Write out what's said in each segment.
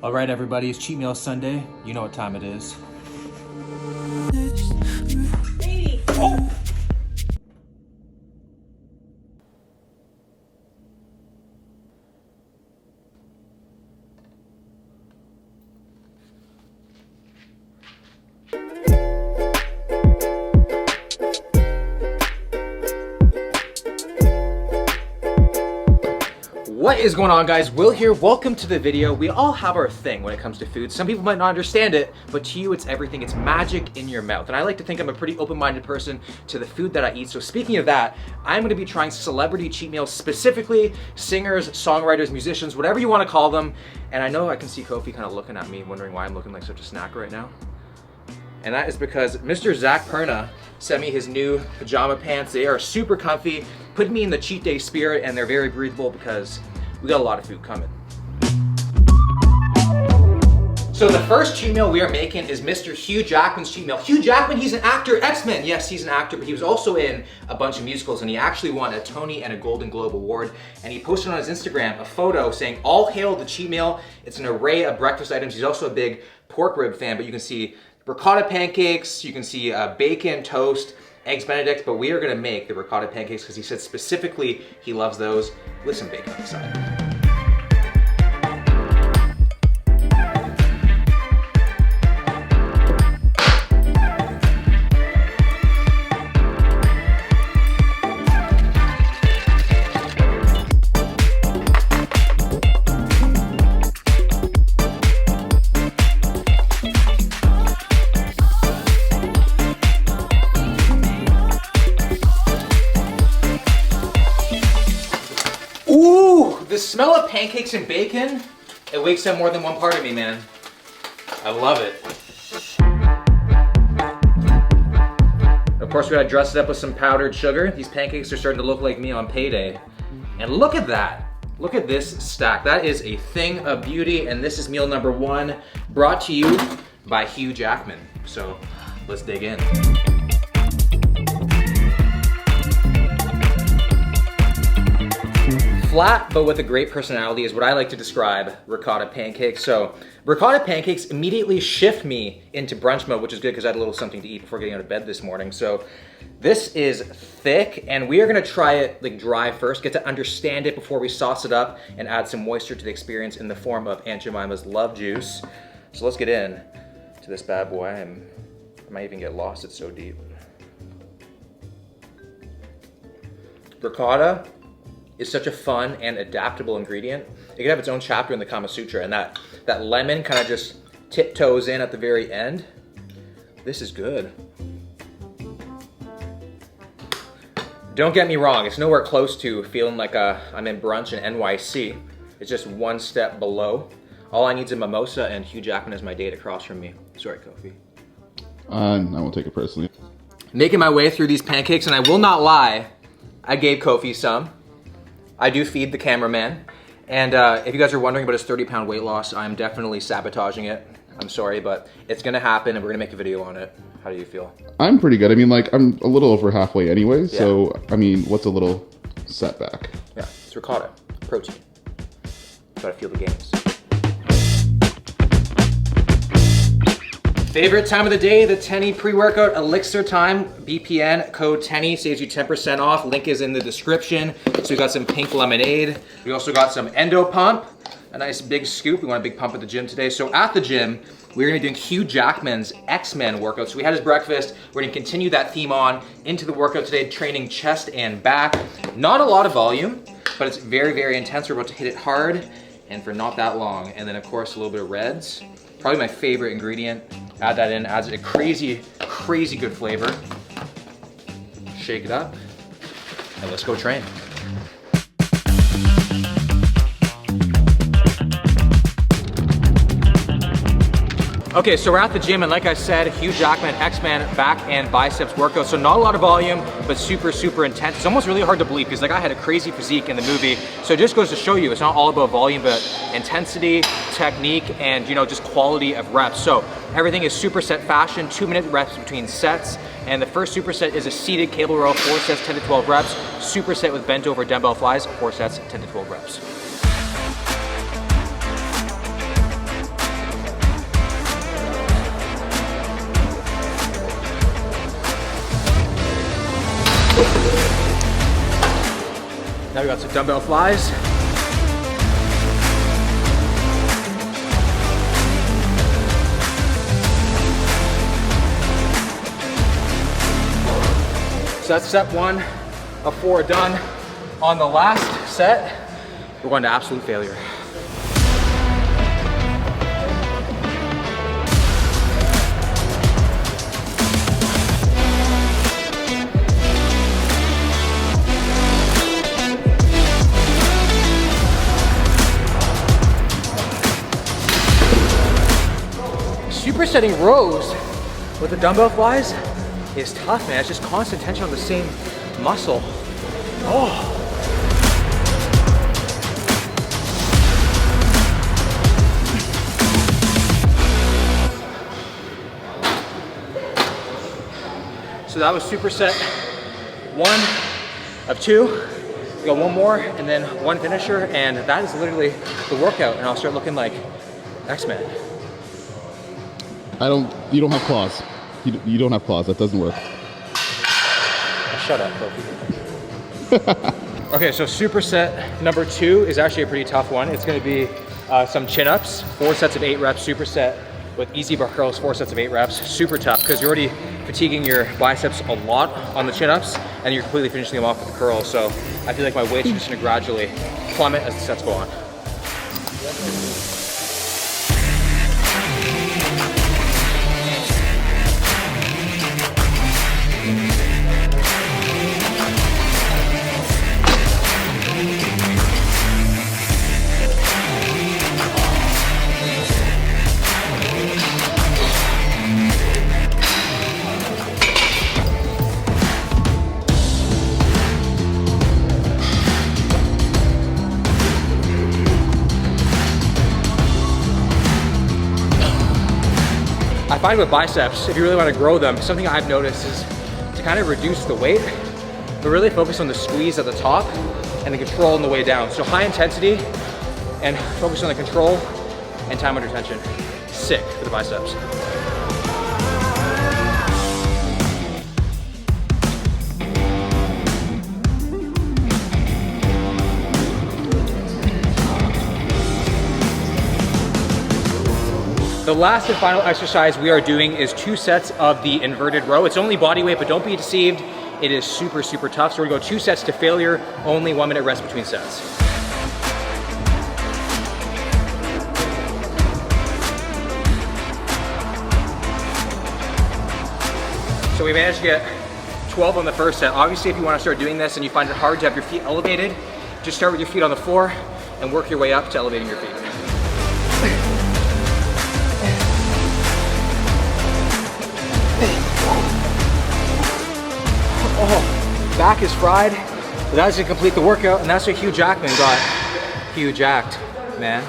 All right, everybody, it's Cheat Meal Sunday. You know what time it is. Baby. Oh! What is going on, guys? Will here. Welcome to the video. We all have our thing when it comes to food. Some people might not understand it, but to you it's everything. It's magic in your mouth. And I like to think I'm a pretty open-minded person to the food that I eat. So speaking of that, I'm going to be trying celebrity cheat meals, specifically singers, songwriters, musicians, whatever you want to call them. And I know I can see Kofi kind of looking at me, wondering why I'm looking like such a snack right now. And that is because Mr. Zach Perna sent me his new pajama pants. They are super comfy, put me in the cheat day spirit, and they're very breathable because we got a lot of food coming. So the first cheat meal we are making is Mr. Hugh Jackman's cheat meal. Hugh Jackman, he's an actor, X-Men. Yes, he's an actor, but he was also in a bunch of musicals, and he actually won a Tony and a Golden Globe Award. And he posted on his Instagram a photo saying, "All hail the cheat meal." It's an array of breakfast items. He's also a big pork rib fan, but you can see ricotta pancakes, you can see bacon, toast, eggs Benedict, but we are gonna make the ricotta pancakes because he said specifically he loves those with some bacon on the side. The smell of pancakes and bacon, it wakes up more than one part of me, man. I love it. Of course, we gotta dress it up with some powdered sugar. These pancakes are starting to look like me on payday. And look at that. Look at this stack. That is a thing of beauty, and this is meal number one, brought to you by Hugh Jackman. So let's dig in. Flat, but with a great personality is what I like to describe ricotta pancakes. So ricotta pancakes immediately shift me into brunch mode, which is good because I had a little something to eat before getting out of bed this morning. So this is thick, and we are gonna try it like dry first, get to understand it before we sauce it up and add some moisture to the experience in the form of Aunt Jemima's love juice. So let's get in to this bad boy. I might even get lost, it's so deep. Ricotta is such a fun and adaptable ingredient. It could have its own chapter in the Kama Sutra, and that lemon kind of just tiptoes in at the very end. This is good. Don't get me wrong, it's nowhere close to feeling like I'm in brunch in NYC. It's just one step below. All I need is a mimosa, and Hugh Jackman is my date across from me. Sorry, Kofi. I won't take it personally. Making my way through these pancakes, and I will not lie, I gave Kofi some. I do feed the cameraman, and if you guys are wondering about his 30-pound weight loss, I'm definitely sabotaging it. I'm sorry, but it's gonna happen, and we're gonna make a video on it. How do you feel? I'm pretty good. I mean, like, I'm a little over halfway anyway, Yeah. so, I mean, what's a little setback? Yeah, it's ricotta, protein. Gotta feel the gains. Favorite time of the day, the TENNY pre-workout elixir time. BPN code TENNY saves you 10% off. Link is in the description. So we got some pink lemonade. We also got some Endo Pump, a nice big scoop. We want a big pump at the gym today. So at the gym, we're gonna be doing Hugh Jackman's X-Men workout. So we had his breakfast. We're gonna continue that theme on into the workout today, training chest and back. Not a lot of volume, but it's very, very intense. We're about to hit it hard and for not that long. And then of course, a little bit of Reds. Probably my favorite ingredient. Add that in, adds a crazy, crazy good flavor. Shake it up, and let's go train. Okay, so we're at the gym, and like I said, Hugh Jackman, X-Men back and biceps workout. So not a lot of volume, but super, super intense. It's almost really hard to believe because like I had a crazy physique in the movie. So it just goes to show you, it's not all about volume, but intensity, technique, and just quality of reps. So everything is superset fashion, 2-minute reps between sets. And the first superset is a seated cable row, 4 sets, 10 to 12 reps. Superset with bent over dumbbell flies, 4 sets, 10 to 12 reps. Now we got some dumbbell flies. So that's set 1 of 4 done. On the last set, we're going to absolute failure. Supersetting rows with the dumbbell flies is tough, man. It's just constant tension on the same muscle. Oh. So that was superset 1 of 2. We got 1 more and then 1 finisher, and that is literally the workout, and I'll start looking like X-Men. You don't have claws. You don't have claws. That doesn't work. Shut up, Kofi. Okay, so superset number 2 is actually a pretty tough one. It's gonna be some chin-ups, 4 sets of 8 reps, superset with easy bar curls, 4 sets of 8 reps. Super tough, because you're already fatiguing your biceps a lot on the chin-ups, and you're completely finishing them off with the curls. So I feel like my weight's just gonna gradually plummet as the sets go on. I find with biceps, if you really want to grow them, something I've noticed is to kind of reduce the weight, but really focus on the squeeze at the top and the control on the way down. So high intensity and focus on the control and time under tension. Sick for the biceps. The last and final exercise we are doing is 2 sets of the inverted row. It's only body weight, but don't be deceived. It is super, super tough. So we're gonna go 2 sets to failure, only 1 minute rest between sets. So we managed to get 12 on the first set. Obviously, if you wanna start doing this and you find it hard to have your feet elevated, just start with your feet on the floor and work your way up to elevating your feet. Oh, back is fried, but that's to complete the workout, and that's what Hugh Jackman got. Hugh jacked, man.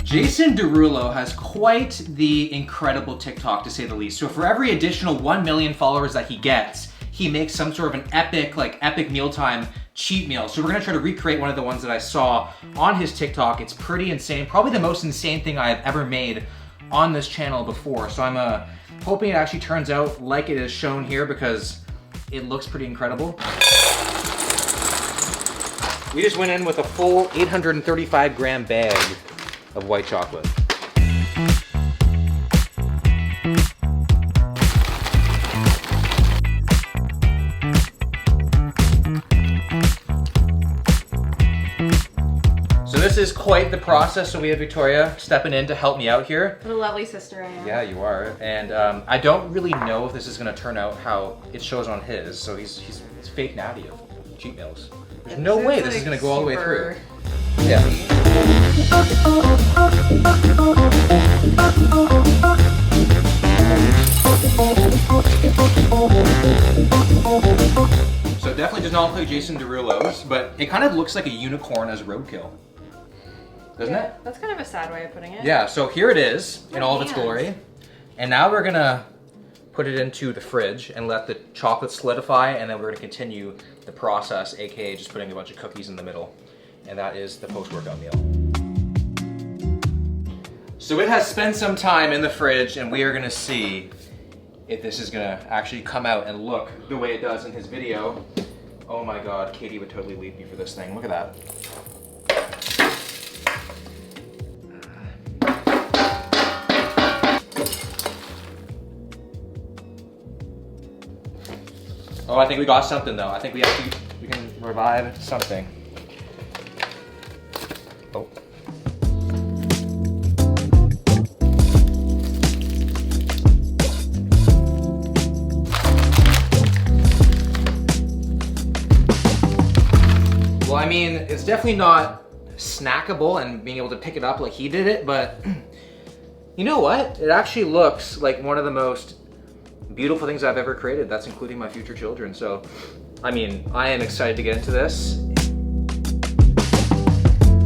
Jason Derulo has quite the incredible TikTok, to say the least. So for every additional 1 million followers that he gets, he makes some sort of an epic mealtime cheat meal. So we're gonna try to recreate one of the ones that I saw on his TikTok. It's pretty insane, probably the most insane thing I've ever made on this channel before. So I'm hoping it actually turns out like it is shown here, because it looks pretty incredible. We just went in with a full 835 gram bag of white chocolate. So this is quite the process. So we have Victoria stepping in to help me out here. What a lovely sister I am. Yeah, you are. And I don't really know if this is gonna turn out how it shows on his. So he's fake natty of cheat meals. There's no way this is gonna go all the way through. Yeah. So it definitely does not look like Jason Derulo's, but it kind of looks like a unicorn as roadkill. Doesn't it? That's kind of a sad way of putting it. Yeah, so here it is in all of its glory. And now we're gonna put it into the fridge and let the chocolate solidify, and then we're gonna continue the process, aka just putting a bunch of cookies in the middle. And that is the post-workout meal. So it has spent some time in the fridge, and we are gonna see if this is gonna actually come out and look the way it does in his video. Oh my God, Katie would totally leave me for this thing. Look at that. Oh, I think we got something though. I think we can revive something. Oh. Well, I mean, it's definitely not snackable and being able to pick it up like he did it, but you know what? It actually looks like one of the most beautiful things I've ever created. That's including my future children. So, I mean, I am excited to get into this.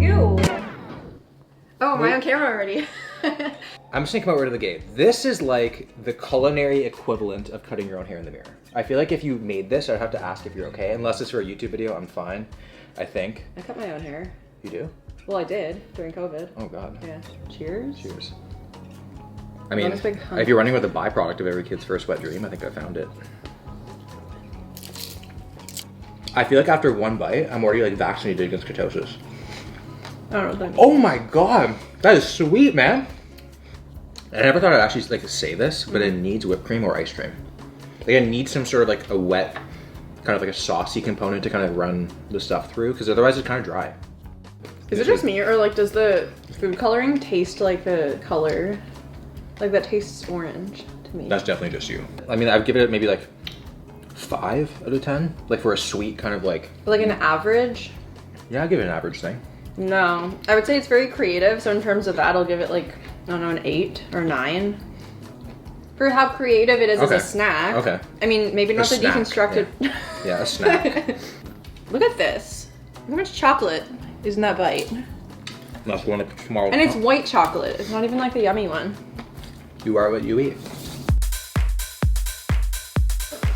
Ew. Oh, am I on camera already? I'm just gonna come out right of the gate. This is like the culinary equivalent of cutting your own hair in the mirror. I feel like if you made this, I'd have to ask if you're okay. Unless it's for a YouTube video, I'm fine, I think. I cut my own hair. You do? Well, I did during COVID. Oh God. Yeah. Cheers. Cheers. I mean, if you're running with a byproduct of every kid's first wet dream, I think I found it. I feel like after one bite, I'm already like vaccinated against ketosis. I don't know what that means. Oh my God, that is sweet, man. I never thought I'd actually like say this, but it needs whipped cream or ice cream. Like it needs some sort of like a wet, kind of like a saucy component to kind of run the stuff through, because otherwise it's kind of dry. Is it just me, or like does the food coloring taste like the color? Like that tastes orange to me. That's definitely just you. I mean, I'd give it maybe like 5 out of 10, like for a sweet kind of like. Like an average? Yeah, I'd give it an average thing. No, I would say it's very creative. So in terms of that, I'll give it like, I don't know, an 8 or 9. For how creative it is as a snack. Okay. I mean, maybe not the deconstructed. Yeah, a snack. Look at this. Look how much chocolate is in that bite. That's one tomorrow. And it's white chocolate. It's not even like the yummy one. You are what you eat.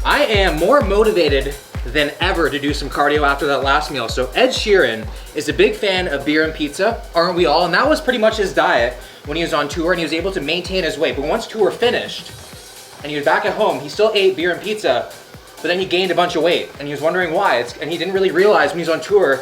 I am more motivated than ever to do some cardio after that last meal. So Ed Sheeran is a big fan of beer and pizza, aren't we all? And that was pretty much his diet when he was on tour, and he was able to maintain his weight. But once tour finished and he was back at home, he still ate beer and pizza, but then he gained a bunch of weight, and he was wondering why. And he didn't really realize when he was on tour,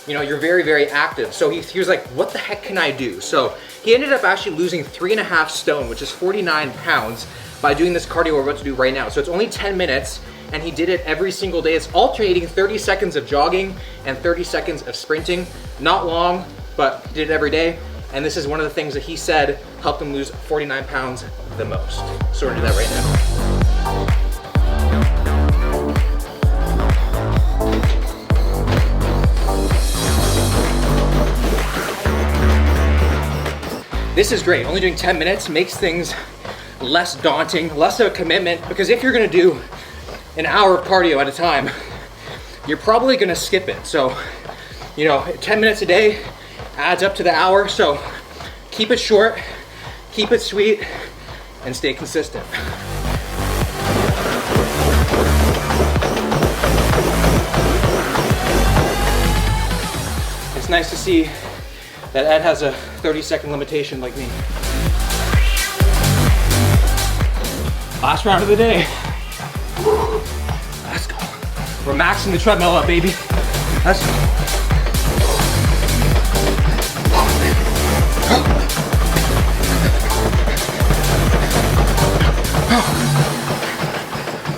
you know, you're very, very active. So he was like, what the heck can I do? So he ended up actually losing 3.5 stone, which is 49 pounds, by doing this cardio we're about to do right now. So it's only 10 minutes, and he did it every single day. It's alternating 30 seconds of jogging and 30 seconds of sprinting. Not long, but he did it every day. And this is one of the things that he said helped him lose 49 pounds the most. So we're gonna do that right now. This is great. Only doing 10 minutes makes things less daunting, less of a commitment, because if you're gonna do an hour of cardio at a time, you're probably gonna skip it. So, you know, 10 minutes a day adds up to the hour. So keep it short, keep it sweet, and stay consistent. It's nice to see that Ed has a 30-second limitation like me. Last round of the day. Let's go. We're maxing the treadmill up, baby. Let's go.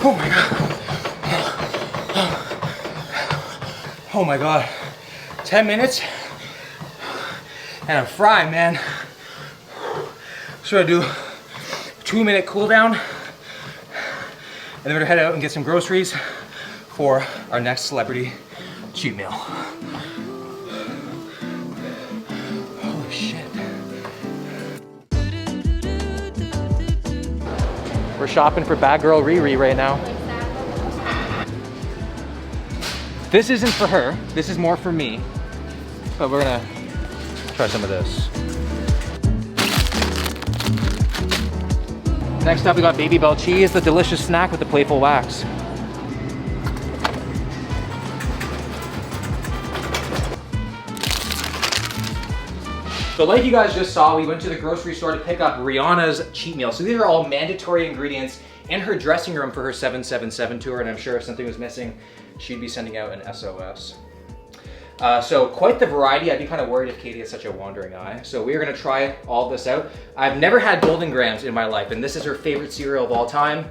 Oh my God. Oh my God. 10 minutes. And I'm frying, man. So I do a 2-minute cool down, and then we're gonna head out and get some groceries for our next celebrity cheat meal. Holy shit. We're shopping for bad girl Riri right now. This isn't for her, this is more for me, but we're gonna try some of this. Next up, we got Baby Bell cheese, the delicious snack with the playful wax. So like you guys just saw, we went to the grocery store to pick up Rihanna's cheat meal. So these are all mandatory ingredients in her dressing room for her 777 tour, and I'm sure if something was missing, she'd be sending out an SOS. So quite the variety. I'd be kind of worried if Katie has such a wandering eye. So we're gonna try all this out. I've never had Golden Grams in my life, and this is her favorite cereal of all time.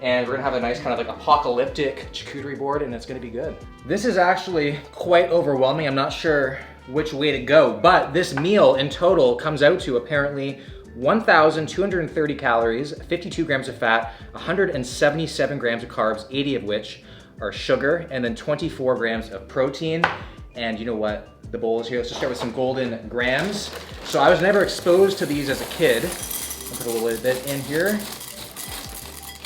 And we're gonna have a nice kind of like apocalyptic charcuterie board, and it's gonna be good. This is actually quite overwhelming. I'm not sure which way to go, but this meal in total comes out to apparently 1,230 calories, 52 grams of fat, 177 grams of carbs, 80 of which are sugar, and then 24 grams of protein. And you know what? The bowl is here. Let's just start with some Golden Grams. So I was never exposed to these as a kid. I'll put a little bit in here.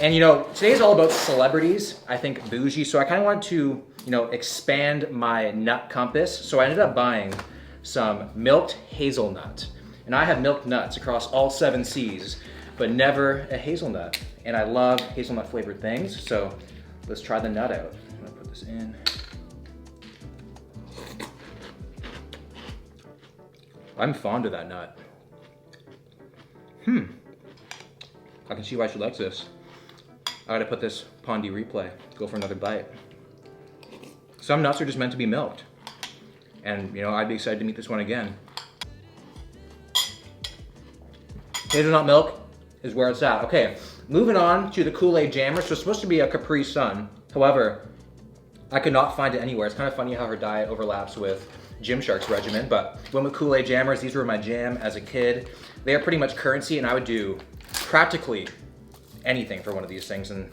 And you know, today's all about celebrities, I think bougie, so I kind of wanted to, you know, expand my nut compass. So I ended up buying some milked hazelnut. And I have milked nuts across all 7 C's, but never a hazelnut. And I love hazelnut flavored things, so let's try the nut out. I'm gonna put this in. I'm fond of that nut. I can see why she likes this. I gotta put this Pondy replay, go for another bite. Some nuts are just meant to be milked. And you know, I'd be excited to meet this one again. Hazelnut milk is where it's at. Okay, moving on to the Kool-Aid Jammer. So it's supposed to be a Capri Sun. However, I could not find it anywhere. It's kind of funny how her diet overlaps with GYMSHARK's regimen, but went with Kool-Aid Jammers. These were my jam as a kid. They are pretty much currency, and I would do practically anything for one of these things, and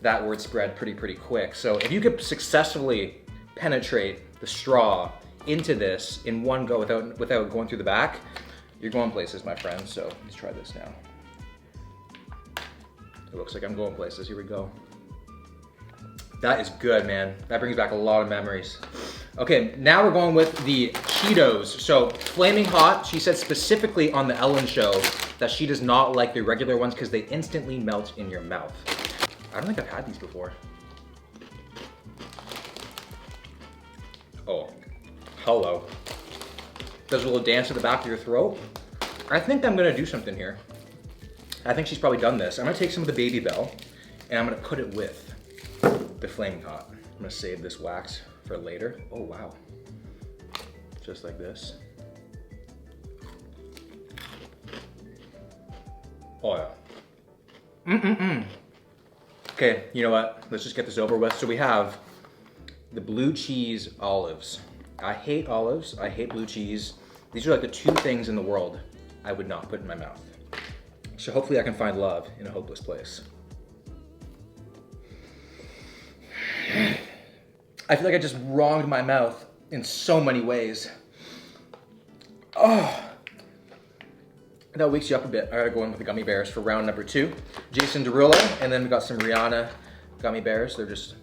that word spread pretty quick. So if you could successfully penetrate the straw into this in one go without going through the back, you're going places, my friend. So let's try this now. It looks like I'm going places. Here we go. That is good, man. That brings back a lot of memories. Okay, now we're going with the Cheetos. So flaming hot. She said specifically on the Ellen show that she does not like the regular ones because they instantly melt in your mouth. I don't think I've had these before. Oh, hello. Does a little dance to the back of your throat. I think I'm gonna do something here. I think she's probably done this. I'm gonna take some of the Baby Bell and I'm gonna put it with the flaming hot. I'm gonna save this wax for later. Oh wow. Just like this. Oh yeah. Okay, you know what? Let's just get this over with. So we have the blue cheese olives. I hate olives, I hate blue cheese. These are like the 2 things in the world I would not put in my mouth. So hopefully I can find love in a hopeless place. I feel like I just wronged my mouth in so many ways. Oh, that wakes you up a bit. I gotta go in with the gummy bears for round number 2. Jason Derulo, and then we got some Rihanna gummy bears. They're just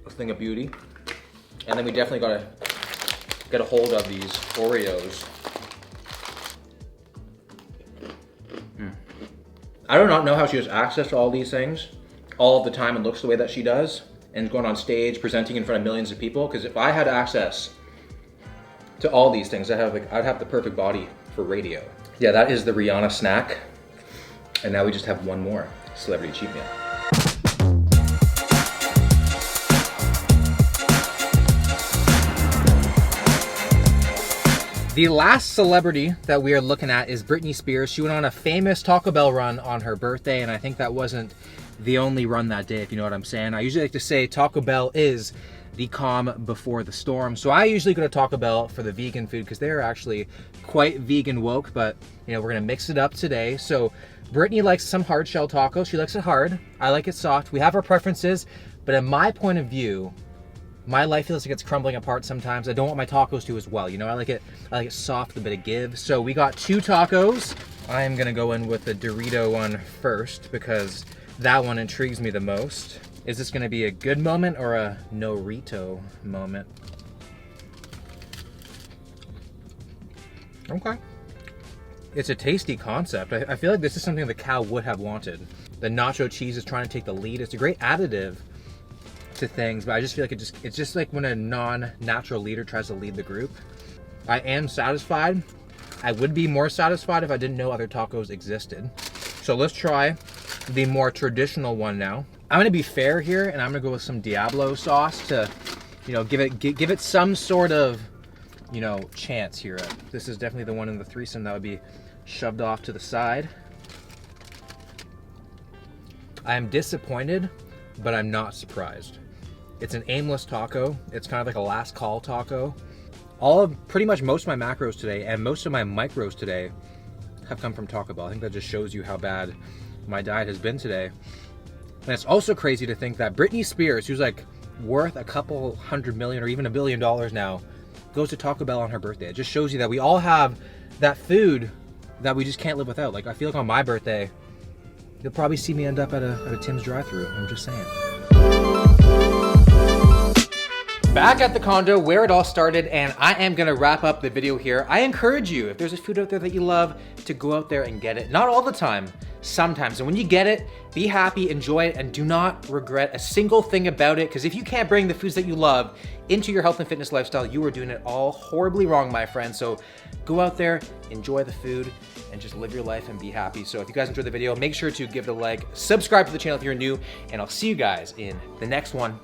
a thing of beauty. And then we definitely gotta get a hold of these Oreos. I do not know how she has access to all these things all of the time and looks the way that she does and going on stage presenting in front of millions of people, because if I had access to all these things, I'd have the perfect body for radio. Yeah, that is the Rihanna snack. And now we just have one more celebrity cheat meal. The last celebrity that we are looking at is Britney Spears. She went on a famous Taco Bell run on her birthday, and I think that wasn't the only run that day, if you know what I'm saying. I usually like to say Taco Bell is the calm before the storm. So I usually go to Taco Bell for the vegan food because they're actually quite vegan woke, but you know, we're gonna mix it up today. So Britney likes some hard shell tacos. She likes it hard. I like it soft. We have our preferences, but in my point of view, my life feels like it's crumbling apart sometimes. I don't want my tacos to as well. You know, I like it soft with a bit of give. So we got 2 tacos. I am gonna go in with the Dorito one first because that one intrigues me the most. Is this gonna be a good moment or a no-rito moment? Okay. It's a tasty concept. I feel like this is something the cow would have wanted. The nacho cheese is trying to take the lead. It's a great additive to things, but I just feel like it's just like when a non-natural leader tries to lead the group. I am satisfied. I would be more satisfied if I didn't know other tacos existed. So let's try the more traditional one now. I'm gonna be fair here, and I'm gonna go with some Diablo sauce to, you know, give it some sort of, you know, chance here. This is definitely the one in the threesome that would be shoved off to the side. I am disappointed, but I'm not surprised. It's an aimless taco. It's kind of like a last call taco. Pretty much most of my macros today and most of my micros today have come from Taco Bell. I think that just shows you how bad my diet has been today. And it's also crazy to think that Britney Spears, who's like worth a couple $100 million or even $1 billion now, goes to Taco Bell on her birthday. It just shows you that we all have that food that we just can't live without. Like, I feel like on my birthday, you'll probably see me end up at a Tim's drive-thru. I'm just saying. Back at the condo where it all started, and I am gonna wrap up the video here. I encourage you, if there's a food out there that you love, to go out there and get it. Not all the time, sometimes. And when you get it, be happy, enjoy it, and do not regret a single thing about it, because if you can't bring the foods that you love into your health and fitness lifestyle, you are doing it all horribly wrong, my friend. So go out there, enjoy the food, and just live your life and be happy. So if you guys enjoyed the video, make sure to give it a like, subscribe to the channel if you're new, and I'll see you guys in the next one.